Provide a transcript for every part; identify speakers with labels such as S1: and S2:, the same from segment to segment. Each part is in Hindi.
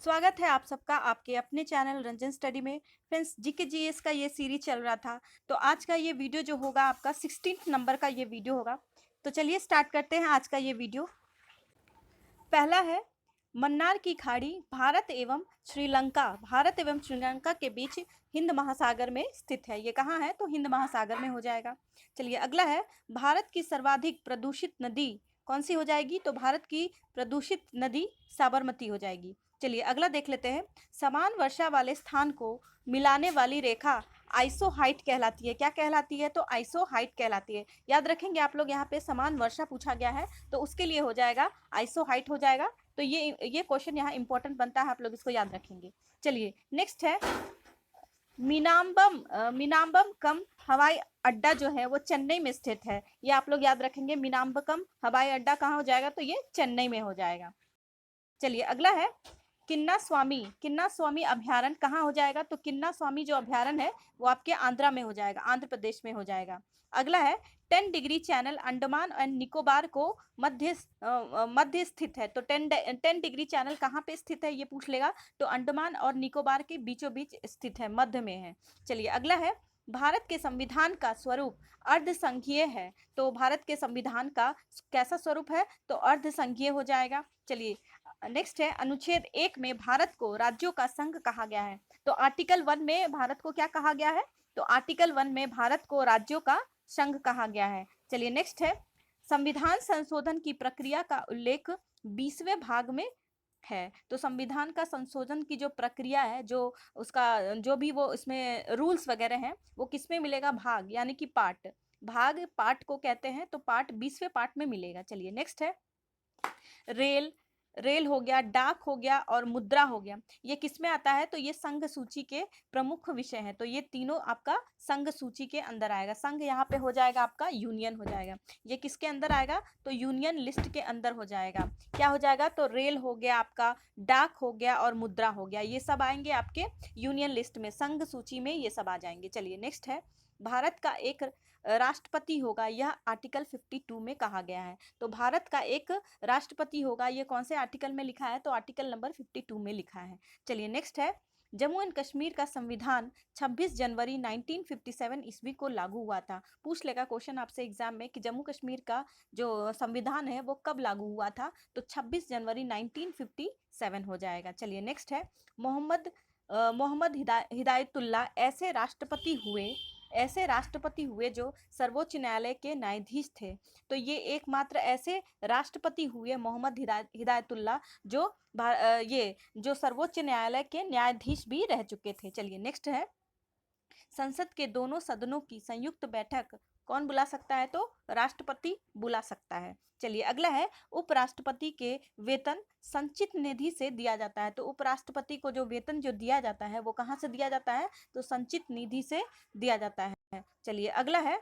S1: स्वागत है आप सबका आपके अपने चैनल रंजन स्टडी में। फ्रेंड्स, जीके जीएस का ये सीरीज चल रहा था, तो आज का ये वीडियो जो होगा आपका 16 नंबर का ये वीडियो होगा। तो चलिए स्टार्ट करते हैं आज का ये वीडियो। पहला है, मन्नार की खाड़ी भारत एवं श्रीलंका के बीच हिंद महासागर में स्थित है। ये कहाँ है? तो हिंद महासागर में हो जाएगा। चलिए अगला है, भारत की सर्वाधिक प्रदूषित नदी कौन सी हो जाएगी? तो भारत की प्रदूषित नदी साबरमती हो जाएगी। चलिए अगला देख लेते हैं, समान वर्षा वाले स्थान को मिलाने वाली रेखा आइसो हाइट कहलाती है। क्या कहलाती है? तो आइसो हाइट कहलाती है। याद रखेंगे आप लोग, यहाँ पे समान वर्षा पूछा गया है तो उसके लिए हो जाएगा आइसो हाइट हो जाएगा। तो ये क्वेश्चन यहाँ इंपॉर्टेंट बनता है, आप लोग इसको याद रखेंगे। चलिए नेक्स्ट है, मीनाम्बम कम हवाई अड्डा जो है वो चेन्नई में स्थित है। ये आप लोग याद रखेंगे, मीनाम्बकम हवाई अड्डा कहाँ हो जाएगा? तो ये चेन्नई में हो जाएगा। चलिए अगला है, किन्ना स्वामी अभ्यारण्य कहाँ हो जाएगा? तो किन्ना स्वामी जो अभ्यारण्य है वो आपके आंध्रा में हो जाएगा, आंध्र प्रदेश में हो जाएगा। अगला है, 10 degree channel Andaman and Nicobar को मध्य स्थित है। तो 10 डिग्री चैनल कहाँ पे स्थित है ये पूछ लेगा, तो अंडमान और निकोबार के बीचों बीच स्थित है, मध्य में है। चलिए अगला है, भारत के संविधान का स्वरूप अर्धसंघीय है। तो भारत के संविधान का कैसा स्वरूप है? तो अर्धसंघीय हो जाएगा। चलिए नेक्स्ट है, अनुच्छेद 1 में भारत को राज्यों का संघ कहा गया है। तो आर्टिकल 1 में भारत को क्या कहा गया है? तो आर्टिकल 1 में भारत को राज्यों का संघ कहा गया है। चलिए नेक्स्ट है, संविधान संशोधन की प्रक्रिया का उल्लेख 20वें भाग में है। तो संविधान का संशोधन की जो प्रक्रिया है, जो उसका जो भी वो इसमें रूल्स वगैरह हैं, वो किस में मिलेगा? भाग यानी कि पार्ट, भाग पार्ट को कहते हैं। तो पार्ट 20वें पार्ट में मिलेगा। चलिए नेक्स्ट है, रेल रेल हो गया, डाक हो गया और मुद्रा हो गया, ये किस में आता है? तो ये संघ सूची के प्रमुख विषय हैं। तो ये तीनों आपका संघ सूची के अंदर आएगा। संघ यहाँ पे हो जाएगा आपका यूनियन हो जाएगा। ये किसके अंदर आएगा? तो यूनियन लिस्ट के अंदर हो जाएगा। क्या हो जाएगा? तो रेल हो गया आपका, डाक हो गया और मुद्रा हो गया, ये सब आएंगे आपके यूनियन लिस्ट में, संघ सूची में ये सब आ जाएंगे। चलिए नेक्स्ट है, भारत का एक राष्ट्रपति होगा, यह आर्टिकल 52 में कहा गया है। तो भारत का एक राष्ट्रपति होगा, ये कौन से आर्टिकल में लिखा है? तो आर्टिकल नंबर 52 में लिखा है। चलिए नेक्स्ट है, जम्मू एंड कश्मीर का संविधान 26 जनवरी 1957 ईस्वी को लागू हुआ था। पूछ लेगा क्वेश्चन आपसे एग्जाम में कि जम्मू कश्मीर का जो संविधान है वो कब लागू हुआ था? तो 26 जनवरी 1957 हो जाएगा। चलिए नेक्स्ट है, मोहम्मद हिदायतुल्लाह ऐसे राष्ट्रपति हुए जो सर्वोच्च न्यायालय के न्यायाधीश थे। तो ये एकमात्र ऐसे राष्ट्रपति हुए मोहम्मद हिदायतुल्लाह जो ये जो सर्वोच्च न्यायालय के न्यायाधीश भी रह चुके थे। चलिए नेक्स्ट है, संसद के दोनों सदनों की संयुक्त बैठक कौन बुला सकता है? तो राष्ट्रपति बुला सकता है। चलिए अगला है, उपराष्ट्रपति के वेतन संचित निधि से दिया जाता है। तो उपराष्ट्रपति को जो वेतन जो दिया जाता है वो कहाँ से दिया जाता है? तो संचित निधि से दिया जाता है। चलिए अगला है,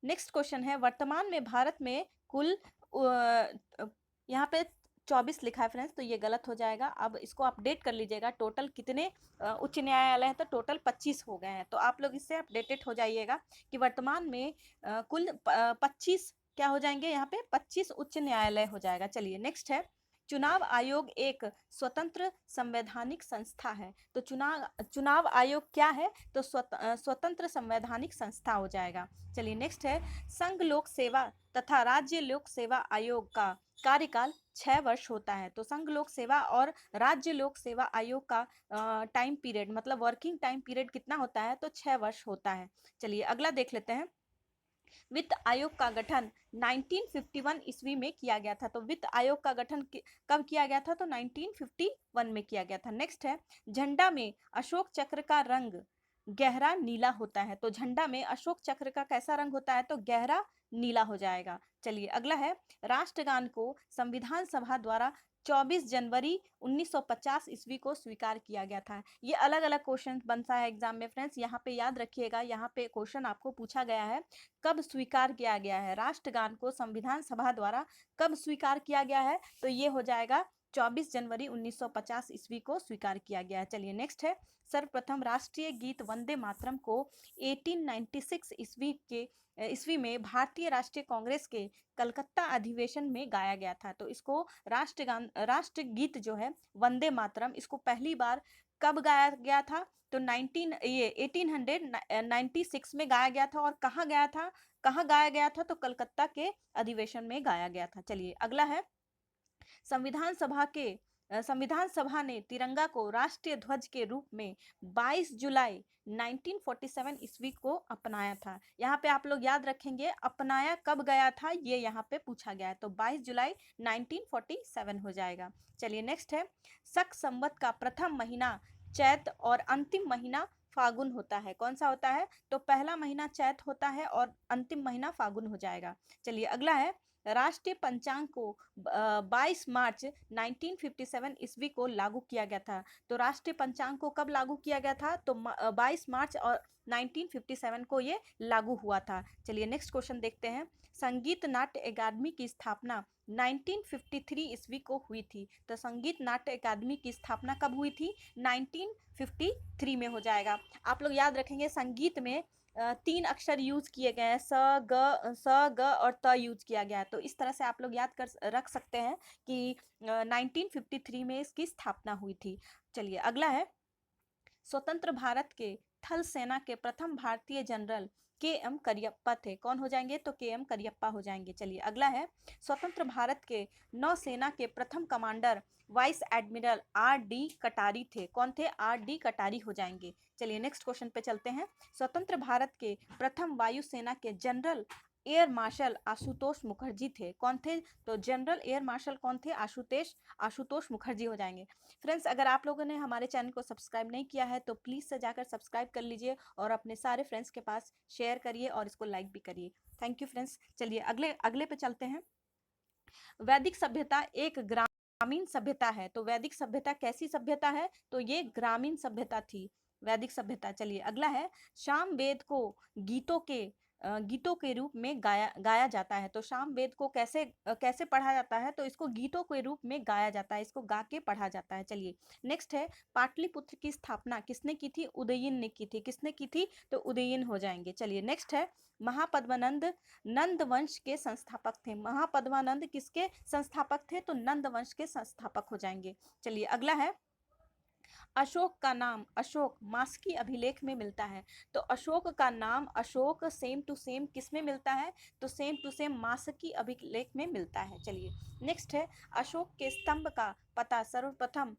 S1: नेक्स्ट क्वेश्चन है, वर्तमान में भारत में कुल यहाँ पे 24 लिखा है फ्रेंड्स, तो ये गलत हो जाएगा। अब इसको अपडेट कर लीजिएगा, टोटल कितने उच्च न्यायालय हैं? तो टोटल 25 हो गए हैं। तो आप लोग इससे अपडेटेड हो जाइएगा कि वर्तमान में कुल 25 क्या हो जाएंगे? यहाँ पे 25 उच्च न्यायालय हो जाएगा। चलिए नेक्स्ट है, चुनाव आयोग एक स्वतंत्र संवैधानिक संस्था है। तो चुनाव आयोग क्या है? तो स्वतंत्र संवैधानिक संस्था हो जाएगा। चलिए नेक्स्ट है, संघ लोक सेवा तथा राज्य लोक सेवा आयोग का कार्यकाल 6 वर्ष होता है। तो संघ लोक सेवा और राज्य लोक सेवा आयोग का टाइम पीरियड मतलब वर्किंग टाइम पीरियड कितना होता है? तो 6 वर्ष होता है। चलिए अगला देख लेते हैं, वित्त आयोग का गठन 1951 ईस्वी में किया गया था। तो वित्त आयोग का गठन कब किया गया था? तो 1951 में किया गया था। नेक्स्ट है, झंडा में अशोक चक्र का रंग गहरा नीला होता है। तो झंडा में अशोक चक्र का कैसा रंग होता है? तो गहरा नीला हो जाएगा। चलिए अगला है, राष्ट्रगान को संविधान सभा द्वारा 24 जनवरी 1950 ईस्वी को स्वीकार किया गया था। ये अलग अलग क्वेश्चन बनता है एग्जाम में फ्रेंड्स, यहाँ पे याद रखिएगा, यहाँ पे क्वेश्चन आपको पूछा गया है कब स्वीकार किया गया है, राष्ट्रगान को संविधान सभा द्वारा कब स्वीकार किया गया है? तो ये हो जाएगा 24 जनवरी 1950 ईस्वी को स्वीकार किया गया। चलिए नेक्स्ट है, सर्वप्रथम राष्ट्रीय गीत वंदे मातरम को 1896 ईस्वी में भारतीय राष्ट्रीय कांग्रेस के कलकत्ता अधिवेशन में गाया गया था। तो इसको राष्ट्र गीत जो है वंदे मातरम, इसको पहली बार कब गाया गया था? तो 1896 में गाया गया था। और कहाँ गया था, कहाँ गाया गया था? तो कलकत्ता के अधिवेशन में गाया गया था। चलिए अगला है, संविधान सभा ने तिरंगा को राष्ट्रीय ध्वज के रूप में 22 जुलाई 1947 ईस्वी को अपनाया था। यहाँ पे आप लोग याद रखेंगे अपनाया कब गया था, ये यहाँ पे पूछा गया है। तो 22 जुलाई 1947 हो जाएगा। चलिए नेक्स्ट है, शक संवत का प्रथम महीना चैत और अंतिम महीना फागुन होता है। कौन सा होता है? तो पहला महीना चैत होता है और अंतिम महीना फागुन हो जाएगा। चलिए अगला है, राष्ट्रीय पंचांग को 22 मार्च 1957 ईस्वी को लागू किया गया था। तो राष्ट्रीय पंचांग को कब लागू किया गया था? तो 22 मार्च और 1957 को ये लागू हुआ था। चलिए नेक्स्ट क्वेश्चन देखते हैं, संगीत नाट्य अकादमी की स्थापना 1953 ईस्वी को हुई थी। तो संगीत नाट्य अकादमी की स्थापना कब हुई थी? 1953 में हो जाएगा। आप लोग याद रखेंगे संगीत में 3 अक्षर यूज किए गए हैं, स ग और त यूज किया गया है। तो इस तरह से आप लोग याद कर रख सकते हैं कि 1953 में इसकी स्थापना हुई थी। चलिए अगला है, स्वतंत्र भारत के थल सेना के प्रथम भारतीय जनरल के.एम. करियप्पा थे। कौन हो जाएंगे? तो के.एम. करियप्पा हो जाएंगे। चलिए अगला है, स्वतंत्र भारत के नौसेना के प्रथम कमांडर वाइस एडमिरल आर.डी. कटारी थे। कौन थे? आर.डी. कटारी हो जाएंगे। चलिए नेक्स्ट क्वेश्चन पे चलते हैं, स्वतंत्र भारत के प्रथम वायुसेना के general air marshal Ashutosh Mukherjee थे। कौन थे? तो जनरल एयर मार्शल कौन थे? आशुतोष मुखर्जी हो जाएंगे। फ्रेंड्स, अगर आप लोगों ने हमारे चैनल को सब्सक्राइब नहीं किया है तो प्लीज़ से जाकर सब्सक्राइब कर लीजिए और अपने सारे फ्रेंड्स के पास शेयर करिए और इसको लाइक भी करिए। Thank you friends. चलिए अगले पे चलते हैं, वैदिक सभ्यता एक ग्रामीण सभ्यता है। तो वैदिक सभ्यता कैसी सभ्यता है? तो ये ग्रामीण सभ्यता थी, वैदिक सभ्यता। चलिए अगला है, सामवेद को गीतों के रूप में गाया जाता है। तो सामवेद को कैसे पढ़ा जाता है? तो इसको गीतों के रूप में गाया जाता है, इसको गा के पढ़ा जाता है। चलिए नेक्स्ट है, पाटलिपुत्र की स्थापना किसने की थी? उदयन ने की थी। किसने की थी? तो उदयन हो जाएंगे। चलिए नेक्स्ट है, महापद्मानंद नंद वंश के संस्थापक थे। महापद्मानंद किसके संस्थापक थे? तो नंद वंश के संस्थापक हो जाएंगे। चलिए अगला है, अशोक का नाम अशोक मास्की अभिलेख में मिलता है। तो अशोक का नाम अशोक सेम टू सेम किस में मिलता है? तो सेम टू सेम मास्की अभिलेख में मिलता है। चलिए नेक्स्ट है, अशोक के स्तंभ का पता सर्वप्रथम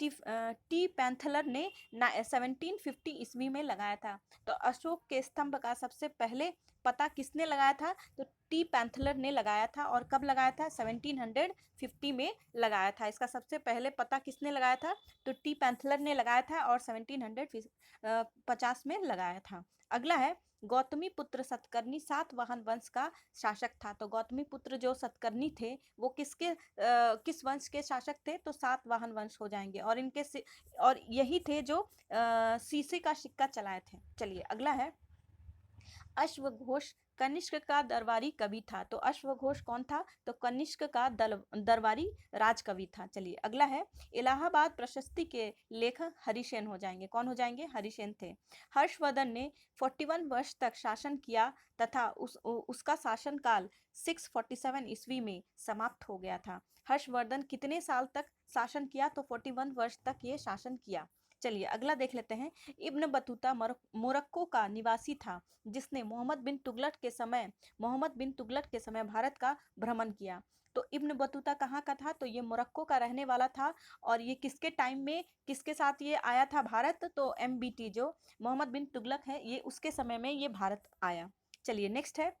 S1: टी पैंथलर ने 1750 ईस्वी में लगाया था। तो अशोक के स्तंभ का सबसे पहले पता किसने लगाया था? तो टी पैंथलर ने लगाया था। और कब लगाया था? 1750 में लगाया था। इसका सबसे पहले पता किसने लगाया था? तो टी पैंथलर ने लगाया था और 1750 में लगाया था। अगला है, गौतमी पुत्र सतकर्णी सातवाहन वंश का शासक था। तो गौतमी पुत्र जो सतकर्णी थे वो किस वंश के शासक थे? तो सातवाहन वंश हो जाएंगे। और यही थे जो सीसे का सिक्का चलाए थे। चलिए अगला है, अश्वघोष कनिष्क का दरबारी कवि था। तो अश्वघोष कौन था? तो कनिष्क का दरबारी राजकवि था। चलिए अगला है, इलाहाबाद प्रशस्ति के लेखक हरिसेन हो जाएंगे। कौन हो जाएंगे? हरिसेन थे। हर्षवर्धन ने 41 वर्ष तक शासन किया तथा उसका शासनकाल 647 ईस्वी में समाप्त हो गया था। हर्षवर्धन कितने साल तक शासन किया? तो 41 वर्ष तक ये शासन किया। चलिए अगला देख लेते हैं, इब्न बतूता मोरक्को का निवासी था जिसने मोहम्मद बिन तुगलक के समय भारत का भ्रमण किया। तो इब्न बतूता कहाँ का था? तो ये मोरक्को का रहने वाला था। और ये किसके टाइम में किसके साथ ये आया था भारत? तो MBT जो मोहम्मद बिन तुगलक है, ये उसके समय में ये भारत आया। चलिए नेक्स्ट है,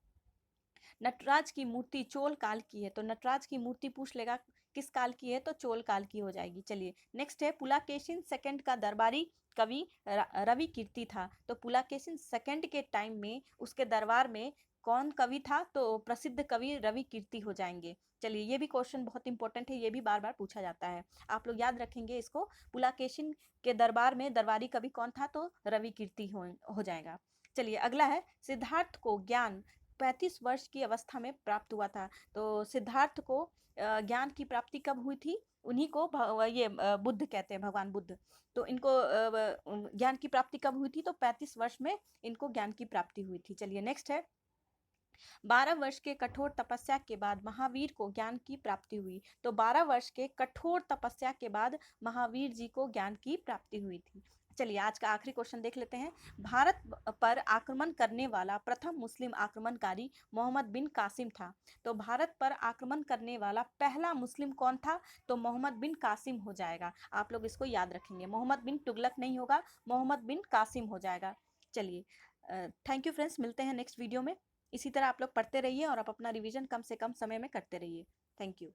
S1: नटराज की मूर्ति चोल काल की है। तो नटराज की मूर्ति पूछ लेगा किस काल की है? तो चोल काल की हो जाएगी। चलिए नेक्स्ट है, पुलाकेशिन सेकंड का दरबारी कवि रवि कीर्ति था। तो पुलाकेशिन सेकंड के टाइम में उसके दरबार में कौन कवि था? तो प्रसिद्ध कवि रवि कीर्ति हो जाएंगे। चलिए ये भी क्वेश्चन बहुत इंपॉर्टेंट है, ये भी बार बार पूछा जाता है, आप लोग याद रखेंगे इसको। पुलाकेशिन के दरबार में दरबारी कवि कौन था? तो रवि कीर्ति हो जाएगा। चलिए अगला है, सिद्धार्थ को ज्ञान 35 वर्ष की अवस्था में प्राप्त हुआ था। तो सिद्धार्थ को ज्ञान की प्राप्ति कब हुई थी? उन्हीं को बुद्ध कहते हैं, भगवान बुद्ध। तो इनको ज्ञान की प्राप्ति कब हुई थी? तो 35 वर्ष में इनको ज्ञान की प्राप्ति हुई थी। चलिए नेक्स्ट है, 12 वर्ष के कठोर तपस्या के बाद महावीर को ज्ञान की प्राप्ति हुई। तो 12 वर्ष के कठोर तपस्या के बाद महावीर जी को ज्ञान की प्राप्ति हुई थी। चलिए आज का आखिरी क्वेश्चन देख लेते हैं। भारत पर आक्रमण करने वाला प्रथम मुस्लिम आक्रमणकारी मोहम्मद बिन कासिम था। तो भारत पर आक्रमण करने वाला पहला मुस्लिम कौन था? तो मोहम्मद बिन कासिम हो जाएगा। आप लोग इसको याद रखेंगे, मोहम्मद बिन तुगलक नहीं होगा, मोहम्मद बिन कासिम हो जाएगा। चलिए थैंक यू फ्रेंड्स, मिलते हैं नेक्स्ट वीडियो में। इसी तरह आप लोग पढ़ते रहिए और आप अपना रिवीजन कम से कम समय में करते रहिए। Thank you.